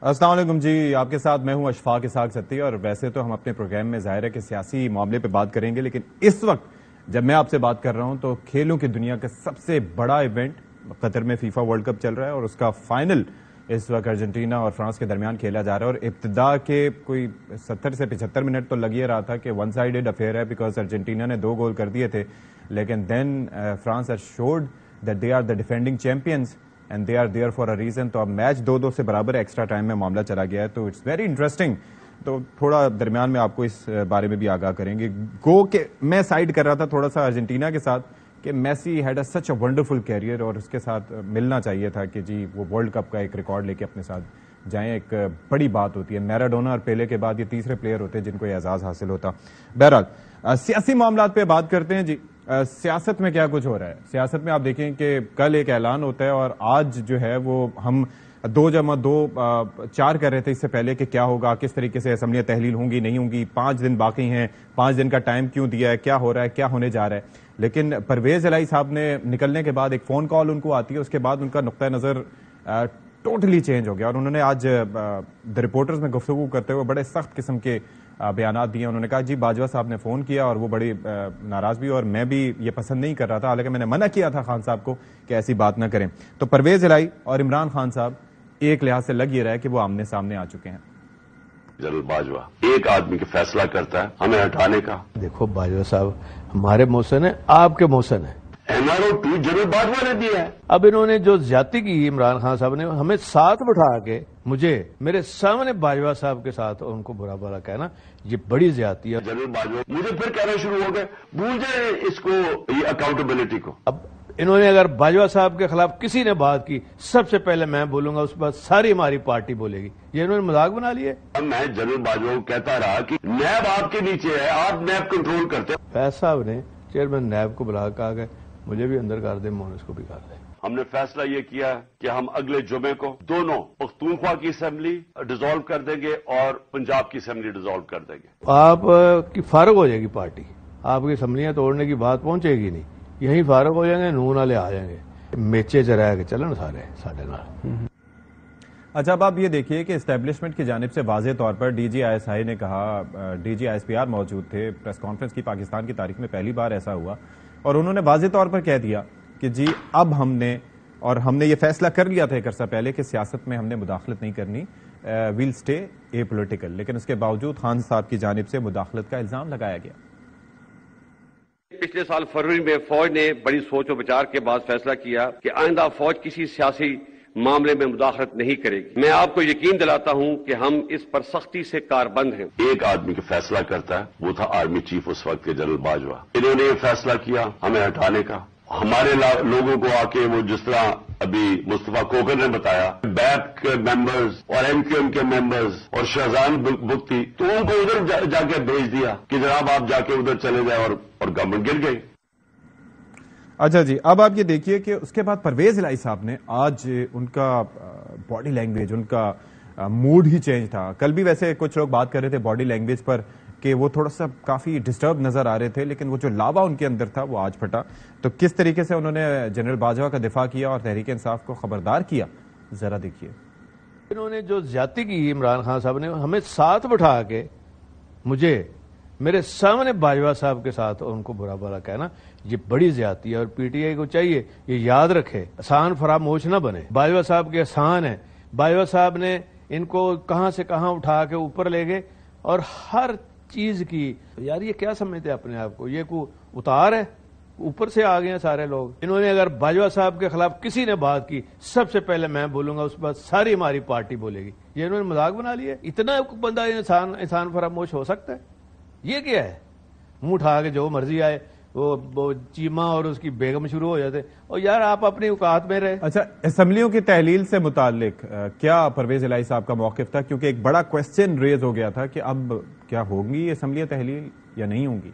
السلام علیکم جی، آپ کے ساتھ میں ہوں اشفاق اسحاق ستی، اور ویسے تو ہم اپنے پروگرام میں ظاہر ہے کہ سیاسی معاملے پہ بات کریں گے، لیکن اس وقت جب میں آپ سے بات کر رہا ہوں تو کھیلوں کی دنیا کا سب سے بڑا ایونٹ قطر میں فیفا ورلڈ کپ چل رہا ہے، اور اس کا فائنل اس وقت ارجنٹینا اور فرانس کے درمیان کھیلا جا رہا ہے، اور ابتدا کے کوئی 70 سے 75 منٹ تو لگ ہی رہا تھا کہ ون سائیڈڈ افیئر ہے، بیکاز ارجنٹینا نے 2 گول کر دیے تھے، لیکن then France has showed that they are the defending champions and they are there for a reason. تو اب میچ 2-2 سے برابر ایکسٹرا ٹائم میں معاملہ چلا گیا ہے، تو اٹس ویری انٹرسٹنگ. تو تھوڑا درمیان میں آپ کو اس بارے میں بھی آگاہ کریں گے. گو کہ میں سائڈ کر رہا تھا تھوڑا سا ارجنٹینا کے ساتھ کہ Messi had a such a wonderful career, اور اس کے ساتھ ملنا چاہیے تھا کہ جی وہ ورلڈ کپ کا ایک ریکارڈ لے کے اپنے ساتھ جائیں. ایک بڑی بات ہوتی ہے. میراڈونا اور پیلے کے بعد یہ تیسرے پلیئر ہوتے ہیں جن کو یہ اعزاز حاصل ہوتا. بہرحال سیاسی معاملات پہ بات کرتے ہیں. جی سیاست میں کیا کچھ ہو رہا ہے؟ سیاست میں آپ دیکھیں کہ کل ایک اعلان ہوتا ہے، اور آج جو ہے وہ ہم 2+2=4 کر رہے تھے اس سے پہلے کہ کیا ہوگا، کس طریقے سے اسمبلیاں تحلیل ہوں گی نہیں ہوں گی، 5 دن باقی ہیں، 5 دن کا ٹائم کیوں دیا ہے، کیا ہو رہا ہے، کیا ہونے جا رہا ہے. لیکن پرویز الہی صاحب نے نکلنے کے بعد ایک فون کال ان کو آتی ہے، اس کے بعد ان کا نقطہ نظر ٹوٹلی چینج ہو گیا، اور انہوں نے آج دی رپورٹرز میں گفتگو کرتے ہوئے بڑے سخت قسم کے بیانات دیے. انہوں نے کہا جی باجوہ صاحب نے فون کیا اور وہ بڑی ناراض بھی، اور میں بھی یہ پسند نہیں کر رہا تھا، حالانکہ میں نے منع کیا تھا خان صاحب کو کہ ایسی بات نہ کریں. تو پرویز الہی اور عمران خان صاحب ایک لحاظ سے لگ یہ رہا ہے کہ وہ آمنے سامنے آ چکے ہیں. جنرل باجوہ ایک آدمی کا فیصلہ کرتا ہے ہمیں ہٹانے کا. دیکھو باجوہ صاحب ہمارے محسن ہیں، آپ کے محسن ہیں. NRO 2 جنرل باجوہ نے دیا ہے. اب انہوں نے جو زیادتی کی عمران خان صاحب نے، ہمیں ساتھ بٹھا کے مجھے میرے سامنے باجوہ صاحب کے ساتھ ان کو برا بھلا کہنا، یہ بڑی زیادتی ہے. جنرل باجوہ مجھے پھر کہنا شروع ہو گئے بھول جائیں اس کو، یہ اکاؤنٹیبلٹی کو. اب انہوں نے اگر باجوہ صاحب کے خلاف کسی نے بات کی، سب سے پہلے میں بولوں گا، اس کے بعد ساری ہماری پارٹی بولے گی. یہ انہوں نے مذاق بنا لیے. میں جنرل باجوہ کو کہتا رہا کہ نیب آپ کے نیچے ہے، آپ نیب کنٹرول کرتے ہیں. فیض صاحب نے چیئرمین نیب کو بلا کہا کہ مجھے بھی اندر کر دیں، مونس کو بھی کر دیں. ہم نے فیصلہ یہ کیا کہ ہم اگلے جمعے کو دونوں پختونخوا کی اسمبلی ڈیزالو کر دیں گے اور پنجاب کی اسمبلی ڈیزالو کر دیں گے. آپ کی فارغ ہو جائے گی پارٹی، آپ کی اسمبلیاں توڑنے کی بات پہنچے گی نہیں، یہیں فارغ ہو جائیں گے، نون والے آ جائیں گے، میچے چرا کے چلن سارے ساڈے نال. اچھا اب آپ یہ دیکھیے کہ اسٹیبلشمنٹ کی جانب سے واضح طور پر ڈی جی ISI نے کہا، ڈی جی ISPR موجود تھے پریس کانفرنس کی، پاکستان کی تاریخ میں پہلی بار ایسا ہوا، اور انہوں نے واضح طور پر کہہ دیا کہ جی اب ہم نے یہ فیصلہ کر لیا تھا ایک عرصہ پہلے کہ سیاست میں ہم نے مداخلت نہیں کرنی، ویل اسٹے اے پولیٹیکل. لیکن اس کے باوجود خان صاحب کی جانب سے مداخلت کا الزام لگایا گیا. پچھلے سال فروری میں فوج نے بڑی سوچ و بچار کے بعد فیصلہ کیا کہ آئندہ فوج کسی سیاسی معاملے میں مداخلت نہیں کرے گی. میں آپ کو یقین دلاتا ہوں کہ ہم اس پر سختی سے کاربند ہیں. ایک آدمی کا فیصلہ کرتا ہے، وہ تھا آرمی چیف اس وقت کے جنرل باجوہ. انہوں نے یہ فیصلہ کیا ہمیں ہٹانے کا. ہمارے لوگوں کو آ کے وہ جس طرح ابھی مصطفیٰ کوکر نے بتایا، بیپ کے ممبرز اور MQM کے ممبرز اور شہزان بگٹی، تو ان کو ادھر جا کے بھیج دیا کہ جناب آپ جا کے ادھر چلے جائیں، اور گورنمنٹ گر گئی. اچھا جی اب آپ یہ دیکھیے کہ اس کے بعد پرویز الہی صاحب نے آج ان کا باڈی لینگویج، ان کا موڈ ہی چینج تھا. کل بھی ویسے کچھ لوگ بات کر رہے تھے باڈی لینگویج پر کہ وہ تھوڑا سا کافی ڈسٹرب نظر آ رہے تھے، لیکن وہ جو لاوا ان کے اندر تھا وہ آج پھٹا. تو کس طریقے سے انہوں نے جنرل باجوہ کا دفاع کیا اور تحریک انصاف کو خبردار کیا، ذرا دیکھیے. انہوں نے جو زیادتی کی عمران خان صاحب نے، ہمیں ساتھ بٹھا کے مجھے میرے سامنے باجوہ صاحب کے ساتھ ان کو برا بھلا کہنا، یہ بڑی زیادتی ہے. اور PTI کو چاہیے یہ یاد رکھے، آسان فراموش نہ بنے. باجوہ صاحب کے احسان ہیں، باجوہ صاحب نے ان کو کہاں سے کہاں اٹھا کے اوپر لے گئے، اور ہر چیز کی. یار یہ کیا سمجھتے اپنے آپ کو، یہ کو اتار ہے، اوپر سے آ گئے ہیں سارے لوگ. انہوں نے اگر باجوہ صاحب کے خلاف کسی نے بات کی، سب سے پہلے میں بولوں گا، اس کے بعد ساری ہماری پارٹی بولے گی. یہ انہوں نے مذاق بنا لیا. اتنا بندہ انسان فراموش ہو سکتا ہے؟ یہ کیا ہے؟ منہ اٹھا کے جو مرضی آئے، وہ چیمہ اور اس کی بیگم شروع ہو جاتے. اور یار آپ اپنی اوقات میں رہے. اچھا اسمبلیوں کی تحلیل سے متعلق کیا پرویز الہی صاحب کا موقف تھا؟ کیونکہ ایک بڑا کوسچن ریز ہو گیا تھا کہ اب کیا ہوگی اسمبلیاں تحلیل یا نہیں ہوں گی.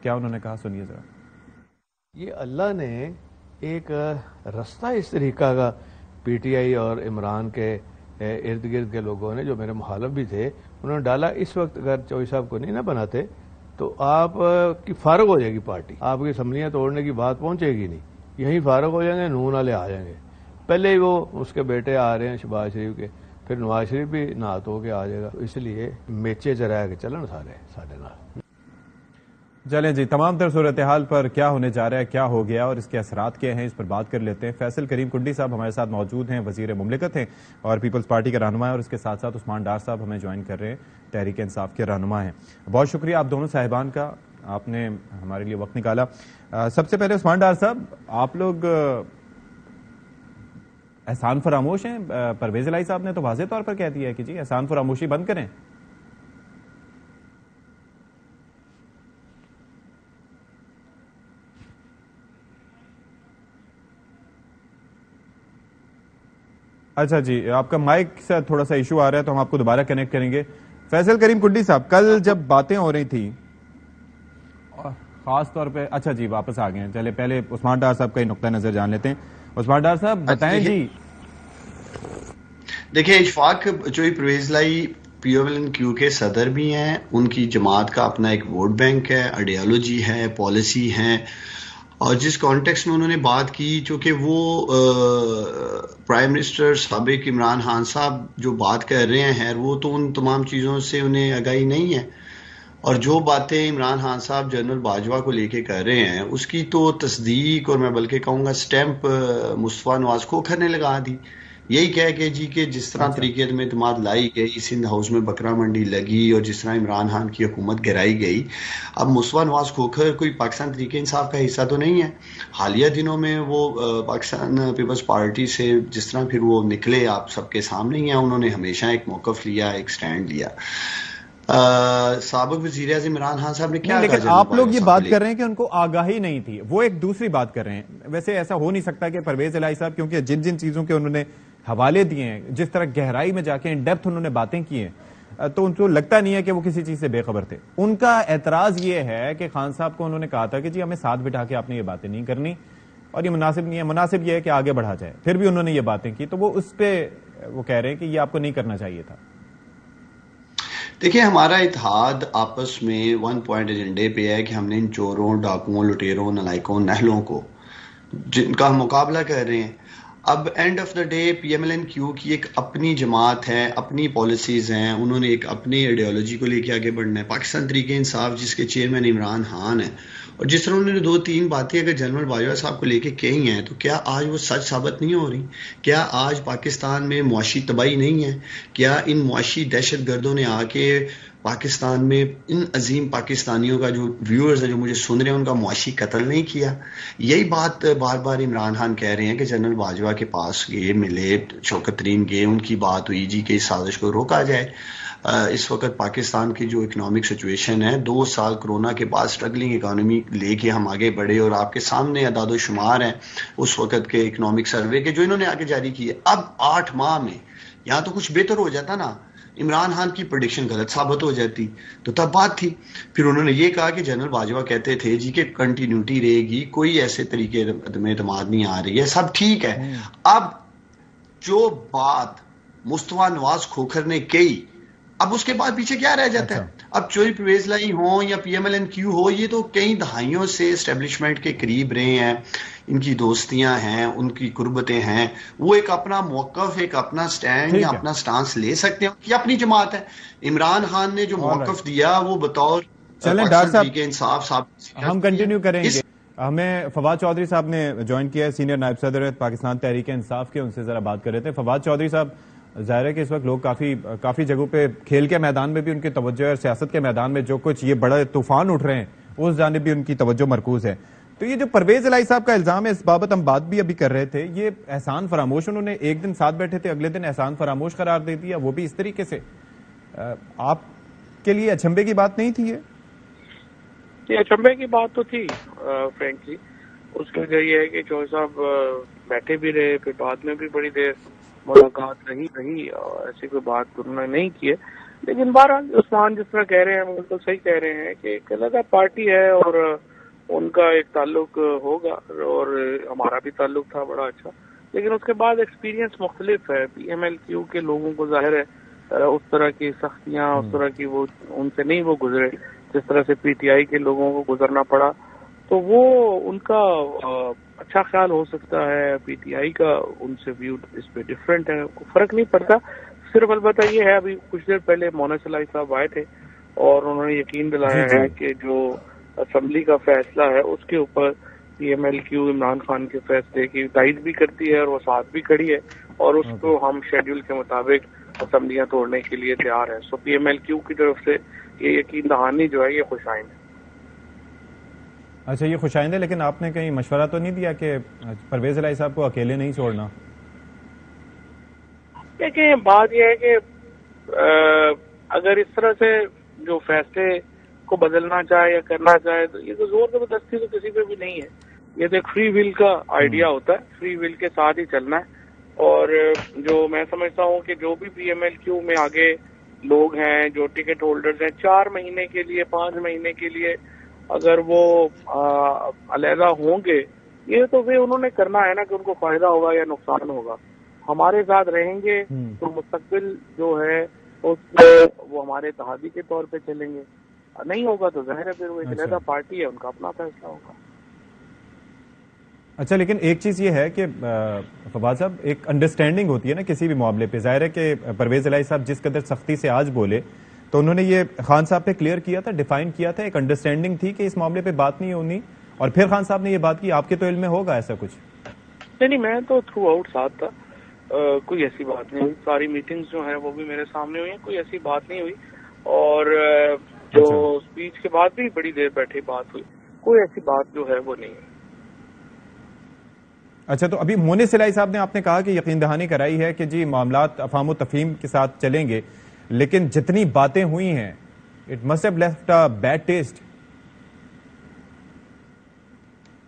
کیا انہوں نے کہا، سنیے ذرا. یہ اللہ نے ایک رستہ اس طریقہ کا PTI اور عمران کے ارد گرد کے لوگوں نے، جو میرے مخالف بھی تھے، انہوں نے ڈالا. اس وقت اگر چوئی صاحب کو نہیں نہ بناتے تو آپ کی فارغ ہو جائے گی پارٹی، آپ کی اسمبلیاں توڑنے کی بات پہنچے گی نہیں، یہیں فارغ ہو جائیں گے، نون والے آ جائیں گے. پہلے ہی وہ اس کے بیٹے آ رہے ہیں شہباز شریف کے، پھر نواز شریف بھی نہات ہو کے آ جائے گا. اس لیے میچے جرا کے چلن سارے نال. چلیں جی، تمام تر صورتحال پر کیا ہونے جا رہا ہے، کیا ہو گیا اور اس کے اثرات کیا ہیں، اس پر بات کر لیتے ہیں. فیصل کریم کنڈی صاحب ہمارے ساتھ موجود ہیں، وزیر مملکت ہیں اور پیپلز پارٹی کے رہنما ہیں، اور اس کے ساتھ ساتھ عثمان ڈار صاحب ہمیں جوائن کر رہے ہیں، تحریک انصاف کے رہنما ہیں. بہت شکریہ آپ دونوں صاحبان کا، آپ نے ہمارے لیے وقت نکالا. سب سے پہلے عثمان ڈار صاحب، آپ لوگ احسان فراموش ہیں؟ پرویز الہی صاحب نے تو واضح طور پر کہہ دیا ہے کہ جی احسان فراموشی بند کریں. اچھا جی، آپ کا مائک سے تھوڑا سا ایشو آ رہا ہے تو ہم آپ کو دوبارہ کنیکٹ کریں گے. فیصل کریم کنڈی صاحب، کل جب باتیں ہو رہی تھی خاص طور پہ، اچھا جی واپس آ گئے ہیں، چلے پہلے عثمان ڈار صاحب کا ہی نقطہ نظر جان لیتے ہیں. عثمان ڈار صاحب بتائیں جی. دیکھیں، اشفاق چوئی پرویز لائی PMLN-Q کے صدر بھی ہیں، ان کی جماعت کا اپنا ایک ووٹ بینک ہے، آئیڈیالوجی ہے، پالیسی ہے، اور جس کانٹیکس میں انہوں نے بات کی، چونکہ وہ پرائم منسٹر سابق عمران خان صاحب جو بات کر رہے ہیں وہ تو ان تمام چیزوں سے انہیں آگاہی نہیں ہے، اور جو باتیں عمران خان صاحب جنرل باجوہ کو لے کے کر رہے ہیں اس کی تو تصدیق، اور میں بلکہ کہوں گا سٹیمپ مصطفیٰ نواز کھوکھر نے لگا دی. یہی کہہ کے جی کہ جس طرح طریقے میں اعتماد لائی گئی، سندھ ہاؤس میں بکرا منڈی لگی، اور جس طرح عمران خان کی حکومت گرائی گئی، اب مصطفیٰ نواز کھوکھر کوئی پاکستان تحریک انصاف کا حصہ تو نہیں ہے. حالیہ دنوں میں وہ پاکستان پیپلز پارٹی سے جس طرح پھر وہ نکلے آپ سب کے سامنے ہی ہیں، انہوں نے ہمیشہ ایک موقف لیا، ایک سٹینڈ لیا. سابق وزیر اعظم عمران خان صاحب نے کیا کہا؟ لیکن آپ لوگ یہ بات کر رہے ہیں کہ ان کو آگاہی نہیں تھی، وہ ایک دوسری بات کر رہے ہیں. ویسے ایسا ہو نہیں سکتا کہ پرویز الہی صاحب، کیونکہ جن جن چیزوں کے انہوں نے حوالے دیے ہیں، جس طرح گہرائی میں جا کے ان ڈیپتھ انہوں نے باتیں کی ہیں، تو ان کو لگتا نہیں ہے کہ وہ کسی چیز سے بے خبر تھے. ان کا اعتراض یہ ہے کہ خان صاحب کو انہوں نے کہا تھا کہ جی ہمیں ساتھ بٹھا کے آپ نے یہ باتیں نہیں کرنی، اور یہ مناسب نہیں ہے، مناسب یہ ہے کہ آگے بڑھا جائے. پھر بھی انہوں نے یہ باتیں کی، تو وہ اس پہ وہ کہہ رہے ہیں کہ یہ آپ کو نہیں کرنا چاہیے تھا. دیکھیں، ہمارا اتحاد آپس میں 1 پوائنٹ ایجنڈے پہ ہے کہ ہم نے ان چوروں، ڈاکوؤں، لٹیروں، نلائکوں، نہلوں کو جن کا ہم مقابلہ کر رہے ہیں. اب and of the day PMLN-Q کی ایک اپنی جماعت ہے، اپنی پالیسیز ہیں، انہوں نے ایک اپنی آئیڈیالوجی کو لے کے آگے بڑھنا ہے. پاکستان تحریک انصاف جس کے چیئرمین عمران خان ہیں، اور جس طرح انہوں نے 2-3 باتیں اگر جنرل باجوہ صاحب کو لے کے کہی ہیں، تو کیا آج وہ سچ ثابت نہیں ہو رہی؟ کیا آج پاکستان میں معاشی تباہی نہیں ہے؟ کیا ان معاشی دہشت گردوں نے آ کے پاکستان میں ان عظیم پاکستانیوں کا جو ویورز ہیں، جو مجھے سن رہے ہیں، ان کا معاشی قتل نہیں کیا؟ یہی بات بار بار عمران خان کہہ رہے ہیں کہ جنرل باجوہ کے پاس گئے، ملے، شوکت ترین گئے، ان کی بات ہوئی جی کہ اس سازش کو روکا جائے. اس وقت پاکستان کی جو اکنامک سچویشن ہے، 2 سال کرونا کے بعد سٹرگلنگ اکانومی لے کے ہم آگے بڑھے، اور آپ کے سامنے اعداد و شمار ہیں اس وقت کے اکنامک سروے کے جو انہوں نے آگے جاری کیے. اب 8 ماہ میں یہاں تو کچھ بہتر ہو جاتا نا، عمران خان کی پریڈکشن غلط ثابت ہو جاتی تو تب بات تھی. پھر انہوں نے یہ کہا کہ جنرل باجوہ کہتے تھے جی کہ کنٹینیوٹی رہے گی، کوئی ایسے طریقے میں اعتماد نہیں آ رہی ہے، سب ٹھیک ہے. اب جو بات مصطفیٰ نواز کھوکھر نے کہی، اب اس کے بعد پیچھے کیا رہ جاتا ہے؟ اب چوئی پرویز لائی ہوں یا PMLN-Q ہو، یہ تو کئی دہائیوں سے اسٹیبلشمنٹ کے قریب رہے ہیں، ان کی دوستیاں ہیں، ان کی قربتیں ہیں، وہ ایک اپنا موقف، ایک اپنا سٹینڈ یا اپنا سٹانس لے سکتے ہیں. یہ اپنی جماعت ہے. عمران خان نے جو موقف دیا وہ بطور انصاف صاحب ہم کنٹینیو کریں گے. ہمیں فواد چودھری صاحب نے جوائن کیا ہے، سینئر نائب صدر پاکستان تحریک انصاف کے، ان سے ذرا بات کر رہے تھے. فواد چودھری صاحب، ظاہر ہے کہ اس وقت لوگ کافی جگہوں پہ کھیل کے میدان میں بھی ان کی توجہ ہے، اور سیاست کے میدان میں جو کچھ یہ بڑے طوفان اٹھ رہے ہیں اس جانب بھی ان کی توجہ مرکوز ہے. تو یہ جو پرویز الہی صاحب کا الزام ہے، اس بابت ہم بات بھی ابھی کر رہے تھے، یہ احسان فراموش، انہوں نے ایک دن ساتھ بیٹھے تھے، اگلے دن احسان فراموش قرار دے دیا، وہ بھی اس طریقے سے. آپ کے لیے اچنبے کی بات نہیں تھی یہ؟ اچنبے کی بات تو تھی فرینکلی. اس کی وجہ یہ ہے کہ چوہے صاحب بیٹھے بھی رہے، پھر بعد میں بھی بڑی دیر ملاقات رہی، اور ایسی کوئی بات انہوں نے نہیں کی ہے. لیکن بہرحال عثمان جس طرح کہہ رہے ہیں بالکل صحیح کہہ رہے ہیں کہ ایک الگ پارٹی ہے اور ان کا ایک تعلق ہوگا، اور ہمارا بھی تعلق تھا بڑا اچھا. لیکن اس کے بعد ایکسپیرینس مختلف ہے. PMLN-Q کے لوگوں کو ظاہر ہے اس طرح کی سختیاں، اس طرح کی وہ ان سے نہیں وہ گزرے جس طرح سے PTI کے لوگوں کو گزرنا پڑا. تو وہ ان کا اچھا خیال ہو سکتا ہے، PTI کا ان سے ویو اس پہ ڈفرینٹ ہے، فرق نہیں پڑتا. صرف البتہ یہ ہے ابھی کچھ دیر پہلے مونا سلائی صاحب آئے تھے اور انہوں نے یقین دلایا ہے کہ جو اسمبلی کا فیصلہ ہے اس کے اوپر P M L Q Imran Khan کے فیصلے کی تائید بھی کرتی ہے اور وہ ساتھ بھی کھڑی ہے اور اس کو ہم شیڈول کے مطابق اسمبلیاں توڑنے کے لیے تیار ہیں. سو پی ایم ایل کیو کی طرف سے یہ یقین دہانی جو ہے یہ خوش آئند ہے. اچھا یہ خوش آئند ہے، لیکن آپ نے کہیں مشورہ تو نہیں دیا کہ پرویز الہی صاحب کو اکیلے نہیں چھوڑنا؟ دیکھیں بات یہ ہے کہ اگر اس طرح سے جو فیصلے کو بدلنا چاہے یا کرنا چاہے تو یہ تو زور زبردستی تو کسی پہ بھی نہیں ہے. یہ تو ایک فری ول کا آئیڈیا ہوتا ہے، فری ول کے ساتھ ہی چلنا ہے. اور جو میں سمجھتا ہوں کہ جو بھی پی ایم ایل کیو میں آگے لوگ ہیں جو ٹکٹ ہولڈرز ہیں 4 مہینے کے لیے 5 مہینے کے لیے اگر وہ علیحدہ ہوں گے یہ تو انہوں نے کرنا ہے نا کہ ان کو فائدہ ہوگا یا نقصان ہوگا. ہمارے ساتھ رہیں گے تو مستقبل جو ہے وہ ہمارے اتحادی کے طور پہ چلیں گے، نہیں ہوگا تو ظاہر ہے پھر وہ ایک علیحدہ پارٹی ہے، ان کا اپنا فیصلہ ہوگا. اچھا لیکن ایک چیز یہ ہے کہ فواد صاحب ایک انڈرسٹینڈنگ ہوتی ہے نا کسی بھی معاملے پہ. ظاہر ہے کہ پرویز الہی صاحب جس قدر سختی سے آج بولے تو انہوں نے یہ خان صاحب پہ کلیئر کیا تھا، ڈیفائن کیا تھا، ایک انڈرسٹینڈنگ تھی کہ اس معاملے پہ بات نہیں ہونی، اور پھر خان صاحب نے یہ بات کی. آپ کے تو علم میں ہوگا ایسا کچھ؟ نہیں میں تو تھرو آؤٹ ساتھ تھا، کوئی ایسی بات نہیں ہوئی. ساری میٹنگز جو ہیں وہ بھی میرے سامنے ہوئی ہیں، کوئی ایسی بات نہیں ہوئی. اور جو اسپیچ کے بعد بھی بڑی دیر بیٹھے بات ہوئی، کوئی ایسی بات جو ہے وہ نہیں ہے. اچھا تو ابھی مونا سلائی صاحب نے آپ نے کہا کہ یقین دہانی کرائی ہے کہ جی معاملات افہام و تفہیم کے ساتھ چلیں گے، لیکن جتنی باتیں ہوئی ہیں it must have left a bad test.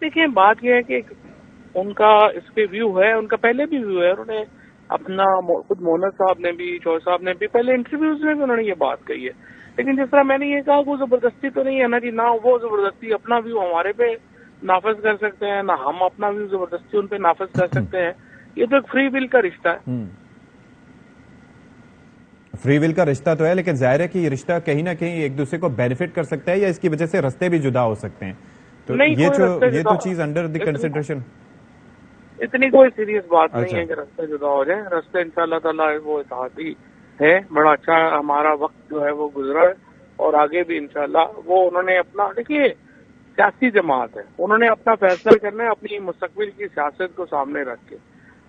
دیکھیں بات یہ ہے کہ ان کا اس پہ ویو ہے، ان کا پہلے بھی ویو ہے. انہوں نے اپنا خود مونا صاحب نے بھی چوہے صاحب نے بھی پہلے انٹرویوز میں بھی انہوں نے یہ بات کہی ہے. لیکن جس طرح میں نے یہ کہا وہ زبردستی تو نہیں ہے نا جی، نہ وہ زبردستی اپنا ویو ہمارے پہ نافذ کر سکتے ہیں نہ ہم اپنا ویو زبردستی ان پہ نافذ کر سکتے ہیں. یہ تو ایک فری ول کا رشتہ ہے. فری ول کا رشتہ تو ہے، لیکن ظاہر ہے کہ یہ رشتہ کہیں نہ کہیں ایک دوسرے کو بینیفٹ کر سکتا ہے یا اس کی وجہ سے رستے بھی جدا ہو سکتے ہیں. تو یہ تو چیز انڈر دی کنسیڈریشن. اتنی کوئی سیریس بات نہیں ہے کہ رستے جدا ہو جائیں. رستے انشاءاللہ تعالیٰ وہ اتحادی ہے. بڑا اچھا ہمارا وقت جو ہے وہ گزرا ہے اور آگے بھی انشاءاللہ وہ انہوں نے اپنا، دیکھیے سیاسی جماعت ہے، انہوں نے اپنا فیصلہ کرنا ہے اپنی مستقبل کی سیاست کو سامنے رکھ کے.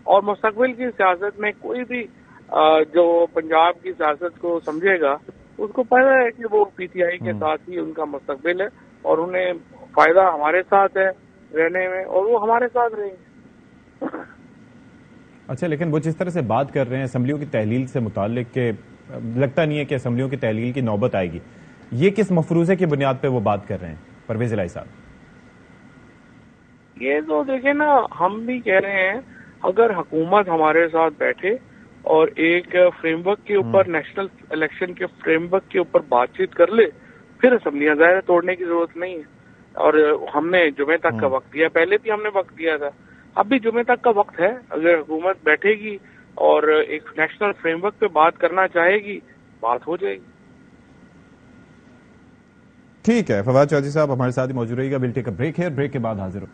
اور مستقبل کی سیاست میں کوئی بھی جو پنجاب کی سیاست کو سمجھے گا اس کو پتہ ہے کہ وہ پی ٹی آئی کے ساتھ ہی ان کا مستقبل ہے اور انہیں فائدہ ہمارے ساتھ ہے رہنے میں اور وہ ہمارے ساتھ رہیں گے. اچھا لیکن وہ جس طرح سے بات کر رہے ہیں اسمبلیوں کی تحلیل سے متعلق کہ لگتا نہیں ہے کہ اسمبلیوں کی تحلیل کی نوبت آئے گی، یہ کس مفروضے کی بنیاد پہ وہ بات کر رہے ہیں پرویز الہی صاحب؟ یہ تو دیکھیں نا، ہم بھی کہہ رہے ہیں اگر حکومت ہمارے ساتھ بیٹھے اور ایک فریم ورک کے اوپر نیشنل الیکشن کے فریم ورک کے اوپر بات چیت کر لے پھر اسمبلیاں ظاہر توڑنے کی ضرورت نہیں ہے. اور ہم نے جمعے تک کا وقت دیا، پہلے بھی ہم نے وقت دیا تھا، اب بھی جمعے تک کا وقت ہے. اگر حکومت بیٹھے گی اور ایک نیشنل فریم ورک پہ بات کرنا چاہے گی بات ہو جائے گی. ٹھیک ہے فواد چودھری صاحب ہمارے ساتھ ہی موجود رہے گا. ویل ٹیک اے بریک ہے، بریک کے بعد حاضر ہو.